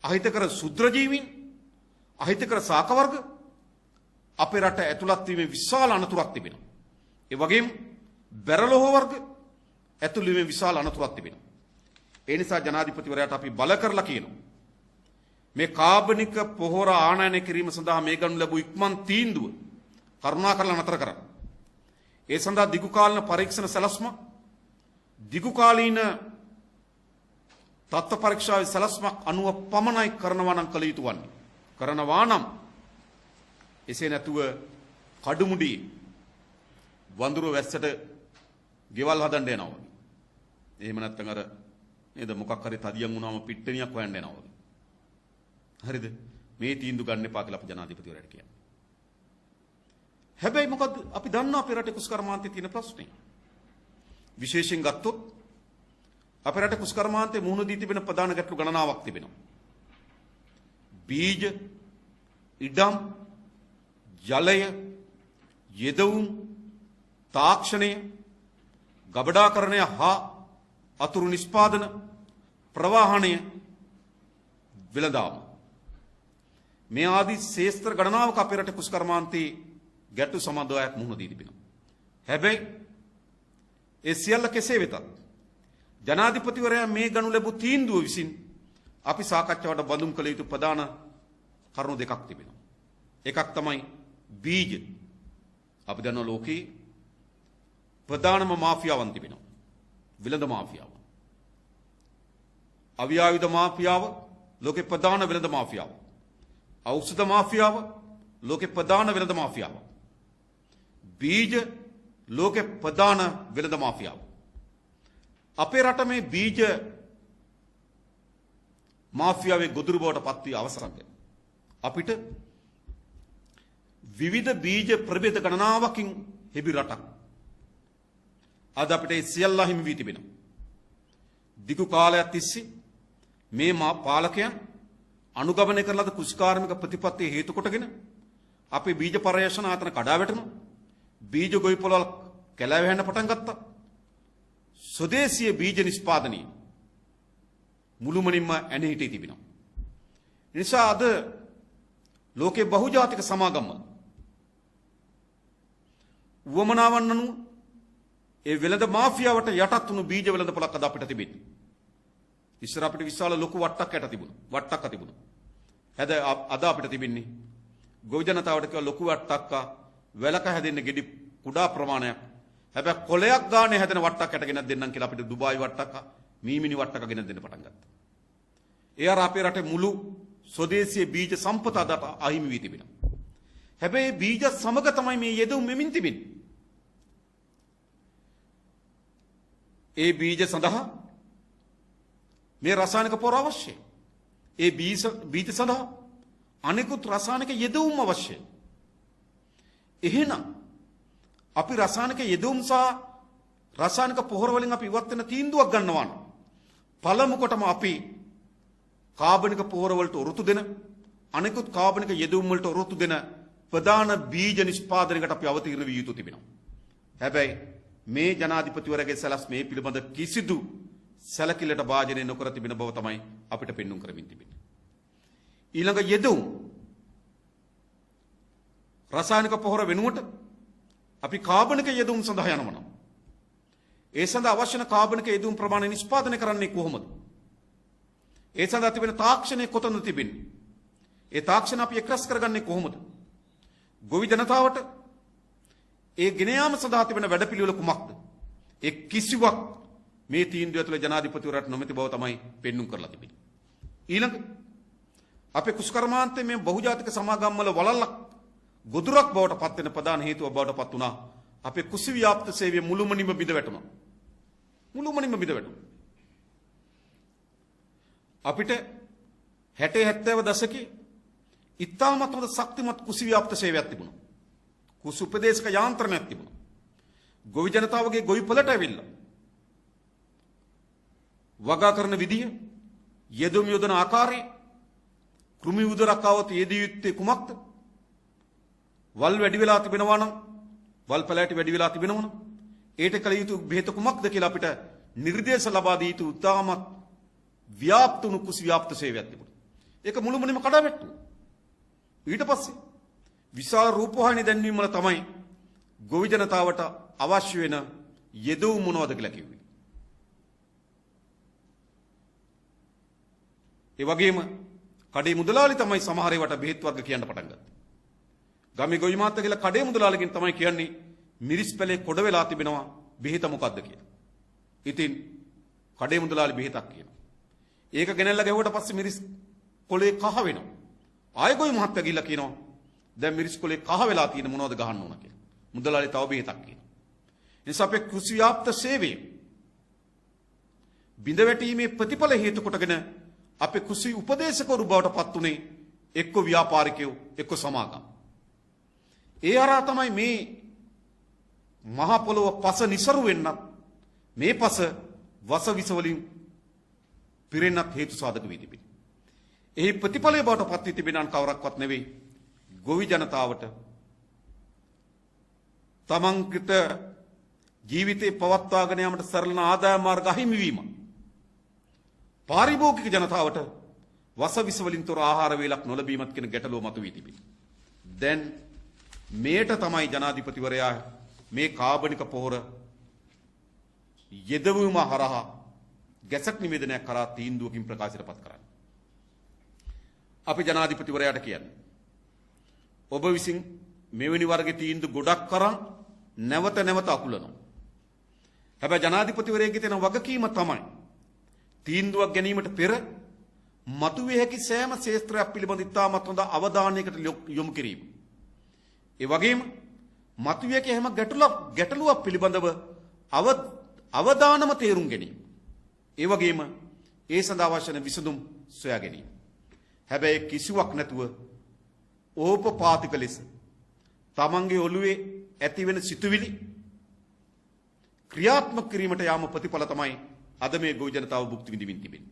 අහිතකර ශුද්‍ර ජීවීන්, අහිතකර ශාක වර්ග අපේ රට ඇතුළත් වීමේ විශාල අනතුරක් තිබෙනවා. ඒ වගේම බැරලෝහ වර්ග ඇතුළු වීමේ විශාල අනතුරක් තිබෙනවා. ඒ නිසා ජනාධිපතිවරයාට අපි බල කරලා කියනවා මේ කාබනික පොහොර ආනයනය කිරීම සඳහා මේ ගනු ලැබූ ඉක්මන් තීන්දුව කරුණාකරලා නතර කරන්න. ඒ සඳහා දිගු කාලීන පරීක්ෂණ සැලැස්ම, දිගු කාලීන තත්ත්ව පරීක්ෂාවේ සැලැස්මක් අනුව පමණයි කරනවා නම් කළ යුතු වන්නේ. කරනවා නම් එසේ නැතුව කඩුමුඩි වඳුර වැස්සට ගෙවල් හදන්න යනවා. එහෙම නැත්නම් අර නේද මොකක් හරි තදියම් වුණාම පිට්ටනියක් හොයන්න යනවා. හරිද? මේ තීන්දුව ගන්න එපා කියලා අපි ජනාධිපතිවරයාට කියන්නේ. හැබැයි මොකද අපි දන්නවා අපේ රටේ කුස්කර්මාන්තයේ තියෙන ප්‍රශ්නේ. විශේෂයෙන් ගත්තොත් අපේ රටේ කුස්කර්මාන්තයේ මුහුණ දී තිබෙන ප්‍රධාන ගැටලු ගණනාවක් තිබෙනවා. බීජ, ඉඩම්, ජලය, යෙදවුම්, තාක්ෂණය, ගබඩාකරණය හා අතුරු නිෂ්පාදන, ප්‍රවාහනය, වෙළඳාම මේ ආදී ශේෂ්ත්‍ර ගණනාවක අපේ රටේ කුස්කර්මාන්තයේ ගැටලු සමාදෝයක් මුහුණ දී තිබෙනවා. හැබැයි ඒ සියල්ල කෙසේ වෙතත් ජනාධිපතිවරයා මේ ගනු ලැබූ තීන්දුව විසින් අපි සාකච්ඡාවට බඳුන් කළ යුතු ප්‍රධාන කරුණු දෙකක් තිබෙනවා. එකක් තමයි බීජ. අපි දන්නවා ලෝකේ ප්‍රධානම මාෆියාවන් තිබෙනවා. විලඳ මාෆියාව. අවියායුධ මාෆියාව ලෝකේ ප්‍රධාන විලඳ මාෆියාව. ඖෂධ මාෆියාව ලෝකේ ප්‍රධාන විලඳ මාෆියාව. බීජ ලෝකේ ප්‍රධාන විලඳ මාෆියාව. අපේ රට මේ බීජ මාෆියාවේ ගොදුරු බවට පත් වී අවසරක් අපිට විවිධ බීජ ප්‍රභේද ගණනාවකින් හිබි රටක් අද අපිට ඒ සියල්ල හිමි වී තිබෙනවා. දිගු කාලයක් තිස්සේ මේ පාලකයන් අනුගමනය කරන ලද කුෂ්කාර්මික ප්‍රතිපත්තිය හේතු කොටගෙන අපේ බීජ පර්යේෂණ ආතන කඩා වැටෙනවා. බීජ ගොවි පොළවල් කැලෑ වැහෙන්න පටන් ගත්තා. ස්වදේශීය බීජ නිෂ්පාදනයේ මුළුමනින්ම ඇන හිටී තිබෙනවා. නිසා අද ලෝකේ බහුජාතික සමාගම්වල වමනාවන් අනුව ඒ වෙළඳ මාෆියාවට යටත් වුණු බීජ වෙළඳ පොලක් අද අපිට තිබෙන්නේ. ඉස්සර අපිට විශාල ලොකු වට්ටක් යට තිබුණා. වට්ටක්ක තිබුණා. අද අපිට තිබෙන්නේ ගොවි ජනතාවට කියලා ලොකු වට්ටක්ක වැලක හැදෙන්න ගෙඩි කුඩා ප්‍රමාණයක්. හැබැයි කොලයක් ගානේ හැදෙන වට්ටක් යට ගෙනත් දෙන්නම් කියලා අපිට දුබායි වට්ටක්ක, මීමිනි වට්ටක්ක ගෙනත් දෙන්න පටන් ගත්තා. ඒ අර අපේ රටේ මුළු ස්වදේශීය බීජ සම්පත අදට අහිමි වී තිබෙනවා. හැබැයි බීජ සමග තමයි මේ යෙදුම් මෙමින් තිබෙන්නේ. ඒ බීජ සඳහා මේ රසායනික පොර අවශ්‍යයි. ඒ බීජ සඳහා අනෙකුත් රසායනික යෙදවුම් අවශ්‍යයි. එහෙනම් අපි රසායනික යෙදවුම් සහ රසායනික පොහොර වලින් අපි ඉවත් වෙන තීන්දුවක් ගන්නවා නම් පළමු කොටම අපි කාබනික පොහොර වලට ඔරොත්තු දෙන අනෙකුත් කාබනික යෙදවුම් වලට ඔරොත්තු දෙන ප්‍රධාන බීජ නිෂ්පාදනයකට අපි අවතීර්ණ විය යුතු තිබෙනවා. හැබැයි මේ ජනාධිපතිවරයාගේ සැලැස්ම මේ පිළිබඳ කිසිදු සැලකිල්ලට භාජනය නොකර තිබෙන බව තමයි අපිට පෙන්වුම් කරමින් තිබෙන්නේ. ඊළඟ යෙදවුම් රසායනික පොහොර වෙනුවට අපි කාබනික යෙදවුම් සඳහා යනවා නම් ඒ සඳහා අවශ්‍ය කරන කාබනික යෙදවුම් ප්‍රමාණය නිෂ්පාදනය කරන්නේ කොහොමද? ඒ සඳහා තිබෙන තාක්ෂණය කොතනද තිබෙන්නේ? ඒ තාක්ෂණ අපි එක්රැස් කරගන්නේ කොහොමද? ගොවි ජනතාවට ඒ ගෙන යාම සඳහා තිබෙන වැඩපිළිවෙල කුමක්ද? ඒ කිසිවක් මේ තීන්දුව ඇතුළේ ජනාධිපතිවරයාට නොමැති බව තමයි පෙන්වුම් කරලා තිබෙන්නේ. ඊළඟ අපේ කුෂ්කර්මාන්තයේ මේ බහුජාතික සමාගම් වල වලල්ලක් ගොදුරක් බවට පත් වෙන ප්‍රධාන හේතුව බවට පත් වුණා අපේ කුසි ව්‍යාප්ත සේවය මුළුමනින්ම බිඳ වැටුණා. මුළුමනින්ම බිඳ වැටුණා. අපිට 60 70 දශකයේ ඉතාමත් හොඳ ශක්තිමත් කුසි ව්‍යාප්ත සේවයක් තිබුණා. කුසි උපදේශක යාන්ත්‍රණයක් තිබුණා. ගොවි ජනතාවගේ ගොවි පොළට ඇවිල්ලා වගා කරන විදිය, යෙදුම් යොදන ආකාරය, කෘමි උදරක් આવත් යෙදිය යුත්තේ කුමක්ද? වල් වැඩි වෙලා තිබෙනවා නම්, වල් පැලෑටි වැඩි වෙලා තිබෙනවා නම්, ඒට කල යුතු බෙහෙත කුමක්ද කියලා අපිට නිර්දේශ ලබා දී යුතු උතාමත් ව්‍යාප්ත වුණු කුසි ව්‍යාප්ත සේවයක් තිබුණා. ඒක මුළුමනින්ම කඩාවැට්ටුවා. ඊට පස්සේ විශාල රූපවාහිනී දැන්වීම වල තමයි ගොවි ජනතාවට අවශ්‍ය වෙන යෙදවුම් මොනවද කියලා කිව්වේ. ඒ වගේම කඩේ මුදලාලි තමයි සමහර ඒවාට බෙහෙත් වර්ග කියන්න පටන් ගත්තේ. ගමේ ගොවි මාත්‍යා කියලා කඩේ මුදලාලිගෙන් තමයි කියන්නේ මිරිස් පැලේ කොඩ වෙලා තිබෙනවා බෙහෙත මොකද්ද කියලා. ඉතින් කඩේ මුදලාලි බෙහෙතක් කියනවා. ඒක ගෙනල්ලා ගැහුවට පස්සේ මිරිස් කොලේ කහ වෙනවා. ආයෙ ගොවි මාත්‍යා ගිහිල්ලා කියනවා දැන් මිරිස් කොලේ කහ වෙලා තියෙන මොනවද ගහන්න ඕන කියලා. මුදලාලි තව බෙහෙතක් කියනවා. ඒ නිසා අපේ කෘෂි ව්‍යාප්ත සේවය බිඳ වැටීමේ ප්‍රතිඵල හේතු කොටගෙන අපේ කෘෂි උපදේශකවරු බවට පත් උනේ එක්ක ව්‍යාපාරිකයෝ එක්ක සමාගම්. ඒ හරහා තමයි මේ මහ පොළොව පස નિසරු වෙන්නත් මේ පස වස විස වලින් පිරෙන්නත් හේතු සාධක වී තිබෙනවා. එහි ප්‍රතිඵලය බවට පත් වී තිබෙනන් කවරක්වත් නෙවෙයි ගොවි ජනතාවට තමන්ගත ජීවිතේ පවත්වාගෙන යාමට සරල ආදායම් මාර්ග අහිමි වීම. පාරිභෝගික ජනතාවට වස විස වලින් තොර ආහාර වේලක් නොලැබීමත් කියන ගැටලුව මතුවී තිබෙනවා. දැන් මේට තමයි ජනාධිපතිවරයා මේ කාබනික පොහොර යෙදවීම හරහා ගැසට් නිවේදනයක් කරා තීන්දුවකින් ප්‍රකාශයටපත් කරන්නේ. අපි ජනාධිපතිවරයාට කියන්නේ ඔබ විසින් මෙවැනි වර්ගයේ තීන්දුව ගොඩක් කරන් නැවත නැවත අකුලනවා. හැබැයි ජනාධිපතිවරයාගේ තියෙන වගකීම තමයි තීන්දුවක් ගැනීමට පෙර මතුවේ හැකි සෑම ශේත්‍රයක් පිළිබඳ ඉතාමත් හොඳ අවධානයකට යොමු කිරීම. ඒ වගේම මතුවේ හැකි හැම ගැටලුවක් පිළිබඳව අවධානම තේරුම් ගැනීම. ඒ වගේම ඒ සඳහා අවශ්‍ය වෙන විසඳුම් සොයා ගැනීම. හැබැයි කිසිවක් නැතුව ඕපපාතික ලෙස තමන්ගේ ඔළුවේ ඇති වෙන සිතුවිලි ක්‍රියාත්මක කිරීමට යාම ප්‍රතිඵල තමයි අද මේ ගොවි ජනතාව භුක්ති විඳින්න තිබෙන්නේ.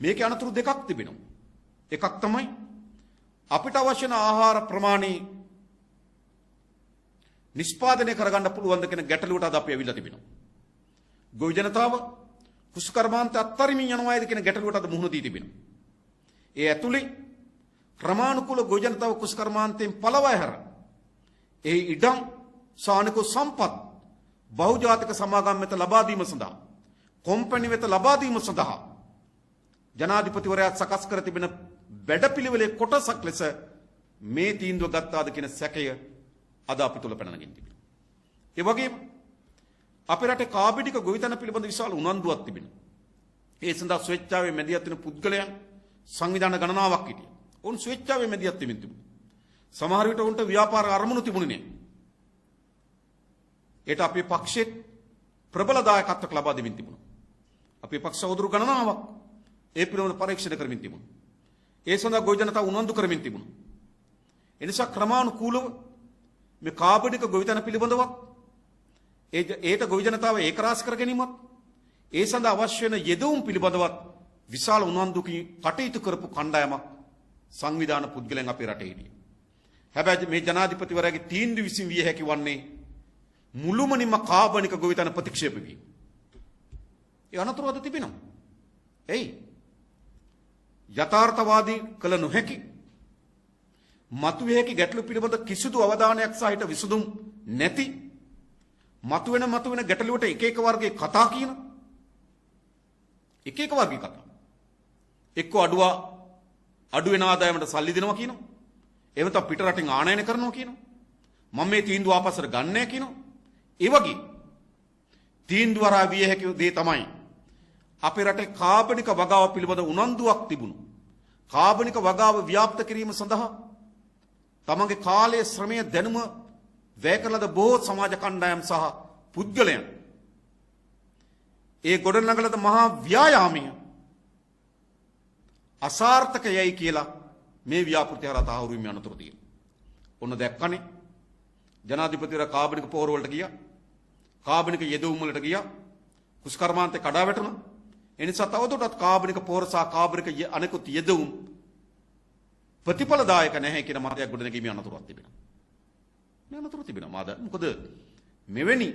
මේකේ අනතුරු දෙකක් තිබෙනවා. එකක් තමයි අපිට අවශ්‍ය වෙන ආහාර ප්‍රමාණය නිෂ්පාදනය කරගන්න පුළුවන්ද කියන ගැටලුවට අද අපි ඇවිල්ලා තිබෙනවා. ගොවි ජනතාව කුෂ්කර්මාන්ත අත්තරිමින් යනවායිද කියන ගැටලුවට අද මුහුණ දී තිබෙනවා. ඒ ඇතුලේ ක්‍රමානුකූල ගොවි ජනතාව කුෂ්කර්මාන්තයෙන් පළවා හැර ඒ ඉඩම් සානික සම්පත් බහුජාතික සමාගම් වෙත ලබා දීම සඳහා කොම්පැනි වෙත ලබා දීම සඳහා ජනාධිපතිවරයා සකස් කර තිබෙන වැඩපිළිවෙලේ කොටසක් ලෙස මේ තීන්දුව ගත්තාද කියන සැකය අද අපි තුල පැන නගින්න තිබෙනවා. ඒ වගේම අපේ රටේ කාබනික ගොවිතැන පිළිබඳ විශාල උනන්දුවක් තිබෙනවා. ඒ සඳහා ස්වේච්ඡාවේ මැදිහත් වෙන පුද්ගලයන් සංවිධාන ගණනාවක් හිටියා. උන් ස්වේච්ඡාවේ මැදිහත් වෙමින් තිබුණා. සමහර විට උන්ට ව්‍යාපාර අරමුණු තිබුණේ නැහැ. ඒට අපේ පක්ෂෙත් ප්‍රබල දායකත්වයක් ලබා දෙමින් තිබුණා. අපේ පක්ෂ සහෝදරු ගණනාවක් ඒ පිළිබඳව පරීක්ෂණ කරමින් තිබුණා. ඒ සඳහා ගොවි ජනතාව උනන්දු කරමින් තිබුණා. ඒ නිසා ක්‍රමානුකූලව මේ කාබනික ගොවිතැන පිළිබඳවත් ඒට ගොවි ජනතාව ඒකරාශී කර ගැනීමත් ඒ සඳහා අවශ්‍ය වෙන යෙදවුම් පිළිබඳවත් විශාල උනන්දුකින් කටයුතු කරපු කණ්ඩායමක් සංවිධාන පුද්ගලයන් අපේ රටේ හිටියා. හැබැයි මේ ජනාධිපතිවරයාගේ තීන්දුව විසින් විය හැකි වන්නේ මුළුමනින්ම කාබනික ගොවිතැන ප්‍රතික්ෂේප වීම. ඒ අනතුරු අද තිබෙනවා. එයි යථාර්ථවාදී කළ නොහැකි මතුවේ හැකි ගැටලු පිළිබඳ කිසිදු අවධානයක් සහිත විසඳුම් නැති මතුවෙන ගැටලුවට එක එක වර්ගයේ කතා කියන එක එක වර්ගයේ කතා. එක්ක අඩු වෙන ආදායමට සල්ලි දෙනවා කියනවා. එහෙම නැත්නම් පිට රටින් ආනයන කරනවා කියනවා. මම මේ තීන්දුව ආපස්සට ගන්න නැහැ කියනවා. ඒ වගේ තීන්දුව හරහා විය හැකි දේ තමයි අපේ රටේ කාබනික වගාව පිළිබඳ උනන්දුවක් තිබුණු. කාබනික වගාව ව්‍යාප්ත කිරීම සඳහා තමන්ගේ කාලයේ ශ්‍රමය දැනුම වැය කළද බොහෝ සමාජ කණ්ඩායම් සහ පුද්ගලයන් ඒ ගොඩනගලද මහා ව්‍යායාමය අසාර්ථකයයි කියලා මේ ව්‍යාපෘති හරහා තහවුරු වීම අනතුරු තියෙනවා. ඔන්න දැක්කනේ ජනාධිපතිවරයා කාබනික පොහොර වලට ගියා. කාබනික යෙදවුම් වලට ගියා. කුෂ්කර්මාන්තේ කඩා වැටුණා. ඒ නිසා තවදුරටත් කාබනික පොහොර සහ කාබනික අනෙකුත් යෙදවුම් ප්‍රතිඵලදායක නැහැ කියන මතයක් ගොඩනැගීමේ අනතුරක් තිබෙනවා. මේ අනතුරු තිබෙනවා මාද. මොකද මෙවැනි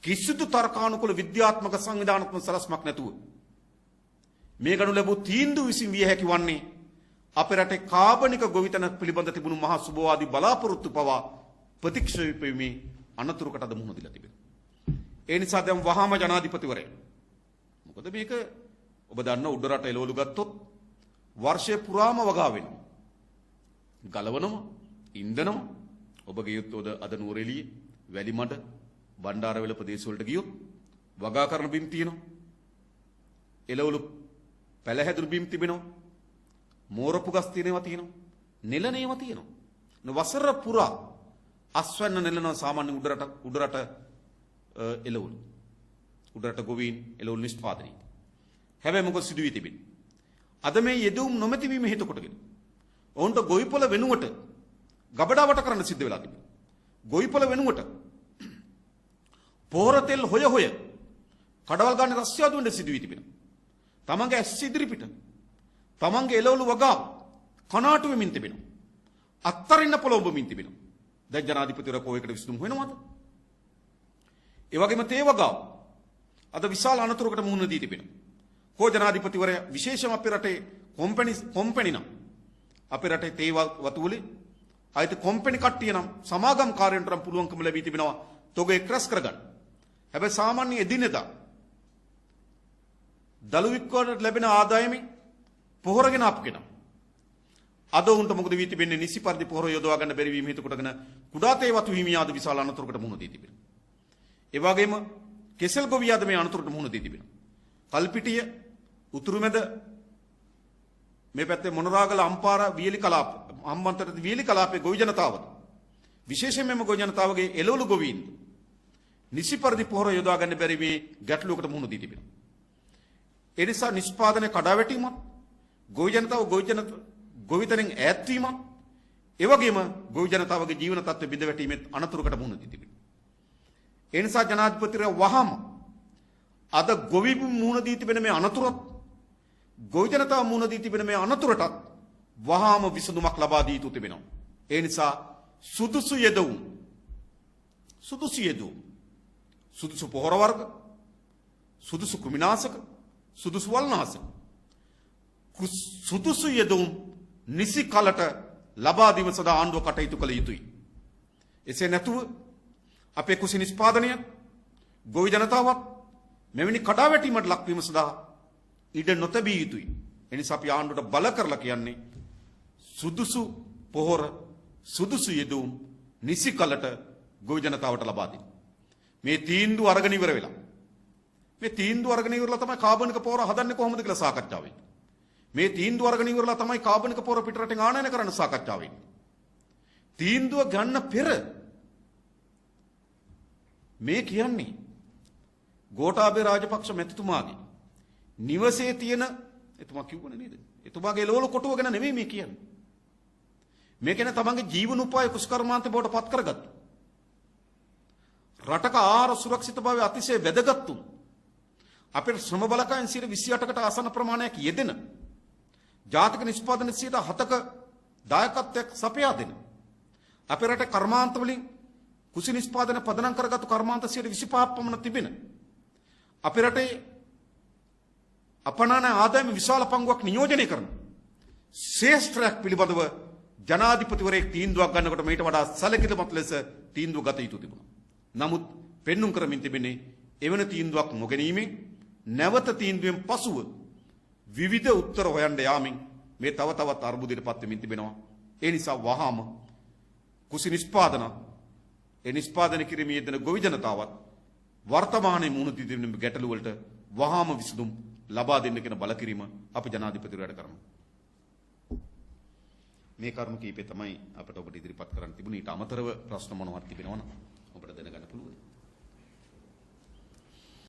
කිසිදු තර්කානුකූල විද්‍යාත්මක සංවිධානාත්මක සලස්මක් නැතුව මේ ගනු ලැබූ තීන්දුව විසින් විය හැකි වන්නේ අපේ රටේ කාබනික ගොවිතැන පිළිබඳ තිබුණු මහා සුබවාදී බලාපොරොත්තු පවා ප්‍රතික්ෂේප වීමේ අනතුරකට අද මුහුණ දීලා තිබෙනවා. ඒ නිසා දැන් වහාම ජනාධිපතිවරයා මොකද මේක ඔබ දන්න උඩ රට එළවලු ගත්තොත් වර්ෂය පුරාම වගා වෙනවා. ගලවනවා, ඉන්ධනම ඔබ ගියොත් අද නුවරඑළියේ, වැලිමඩ, බණ්ඩාරවැල ප්‍රදේශ වලට ගියොත් වගා කරන බිම් තියෙනවා. එළවලු පැලහැදුණු බිම් තිබෙනවා. මෝරපු ගස් තියෙනවා. නෙළනේවා තියෙනවා. වසර පුරා අස්වැන්න නෙළනවා සාමාන්‍ය උඩරට එළවලු. උඩරට ගොවීන් එළවලු නිෂ්පාදනය. හැබැයි මොකද සිදු වී තිබෙන්නේ? අද මේ යෙදුම් නොමැති වීම හේතු කොටගෙන ඔවුන්ට ගොවිපොළ වෙනුවට ගබඩාවට කරන්න සිද්ධ වෙලා තිබෙනවා. ගොවිපොළ වෙනුවට පොහොර තෙල් හොය කඩවල් ගන්න රස්තියාදු වෙන්න සිදු වී තිබෙනවා. තමන්ගේ ඇස් ඉදිරිපිට තමන්ගේ එළවලු වගා කනාටු වෙමින් තිබෙනවා. අත්තරින්න පොළොඹමින් තිබෙනවා. දැන් ජනාධිපතිවරයා කෝයකට විසඳුම් හොයනවාද? ඒ වගේම තේ වගාව අද විශාල අනතුරකට මුහුණ දී තිබෙනවා. කෝ ජනාධිපතිවරයා විශේෂම අපේ රටේ කොම්පැනි නම් අපේ රටේ තේ වතුවලේ අයිති කොම්පැනි කට්ටිය නම් සමාගම් කාර්යයන්ට නම් පුළුවන්කම ලැබී තිබෙනවා තොග එක්රැස් කරගන්න. හැබැයි සාමාන්‍ය එදිනෙදා දළු වික්කවට ලැබෙන ආදායමෙන් පොහොරගෙන අප කෙනා අද උන්ට මොකද වී තිබෙන්නේ? නිසි පරිදි පොහොර යොදවා ගන්න බැරි වීම හේතු කොටගෙන කුඩා තේ වතු හිමි ආද විශාල අනතුරකට මුහුණ දී තිබෙනවා. ඒ වගේම කෙසෙල් ගොවියාද මේ අනතුරට මුහුණ දී තිබෙනවා. කල්පිටිය උතුරුමැද මේ පැත්තේ මොනරාගල අම්පාර වියලි කලාප හම්බන්තොට වියලි කලාපයේ ගොවි ජනතාවද විශේෂයෙන්ම මෙම ගොවි ජනතාවගේ එළවලු ගොවීන් නිසි පරිදි පොහොර යොදවා ගන්න බැරි මේ ගැටලුවකට මුහුණ දී තිබෙනවා. ඒ නිසා නිෂ්පාදනයේ කඩාවැටීමත් ගොවිතැනෙන් ඈත් වීමත් ඒ වගේම ගොවි ජනතාවගේ ජීවන තත්ත්ව බිඳ වැටීමෙත් අනතුරකට මුහුණ දී තිබෙනවා. ඒ නිසා ජනාධිපතිවරයා වහාම අද ගොවි මුහුණ දී තිබෙන මේ අනතුරත් ගොවි ජනතාව මුහුණ දී තිබෙන මේ අනතුරටත් වහාම විසඳුමක් ලබා දී යුතු තිබෙනවා. ඒ නිසා සුදුසු පොහොර වර්ග, සුදුසු කෘමිනාශක, සුදුසු වල්නාශක, සුදුසු යෙදුම් නිසි කලට ලබා දීම සඳහා ආණ්ඩුව කටයුතු කළ යුතුයි. එසේ නැතුව අපේ කුසි නිෂ්පාදනය ගොවි ජනතාවත් මෙවැනි කඩාවැටීමට ලක්වීම සඳහා ඉඩ නොතැබිය යුතුයි. එනිසා අපි ආණ්ඩුවට බල කරලා කියන්නේ සුදුසු පොහොර, සුදුසු යෙදුම් නිසි කලට ගොවි ජනතාවට ලබා දෙන්න. මේ තීන්දුව අරගෙන ඉවර වෙලා. මේ තීන්දුව අරගෙන ඉවරලා තමයි කාබනික පොහොර හදන්නේ කොහොමද කියලා සාකච්ඡා වෙන්නේ. මේ තීන්දුව අරගෙන ඉවරලා තමයි කාබනික පොහොර පිටරටින් ආනයන කරන්න සාකච්ඡා වෙන්නේ. තීන්දුව ගන්න පෙර මේ කියන්නේ ගෝඨාභය රාජපක්ෂ මැතිතුමාගේ නිවසේ තියෙන එතුමා කිව්වනේ නේද? එතුමාගේ එළවලු කොටුව ගැන නෙමෙයි මේ කියන්නේ. මේ කියන්නේ තමන්ගේ ජීවනෝපාය කුෂ්කර්මාන්තේ බවට පත් කරගත්තු. රටක ආහාර සුරක්ෂිතභාවය අතිශය වැදගත් වුණු. අපේ ශ්‍රම බලකායෙන් 28කට ආසන්න ප්‍රමාණයක් යෙදෙන ජාතික නිෂ්පාදන 7ක දායකත්වයක් සපයා දෙන. අපේ රටේ කර්මාන්ත වලින් කුසි නිෂ්පාදන පදනම් කරගත්තු කර්මාන්ත 25ක් පමණ තිබෙන. අපේ රටේ අපනාන ආදායම විශාල පංගුවක් නියෝජනය කරන ශේෂ්ත්‍රයක් පිළිබඳව ජනාධිපතිවරයෙක් තීන්දුවක් ගන්නකොට මේට වඩා සැලකිලිමත් ලෙස තීන්දුව ගත යුතු තිබුණා. නමුත් පෙන්눔 කරමින් තිබෙන්නේ එවැනි තීන්දුවක් නොගැනීමෙන් නැවත තීන්දුවෙන් පසුව විවිධ උත්තර හොයන්න යාමින් මේ තව තවත් අර්බුදයට පත් වෙමින් තිබෙනවා. ඒ නිසා වහාම කුසි නිෂ්පාදන කිරීමේ යෙදෙන ගොවි ජනතාවත් වර්තමානයේ මුහුණ දී තිබෙන ගැටලු වලට වහාම විසඳුම් ලබා දෙන්න කියන බල කිරීම අපි ජනාධිපතිවරයාට කරමු. මේ කරුණු කීපේ තමයි අපිට ඔබට ඉදිරිපත් කරන්න තිබුණේ. ඊට අමතරව ප්‍රශ්න මොනවත් තිබෙනවනම් ඔබට දැනගන්න පුළුවන්.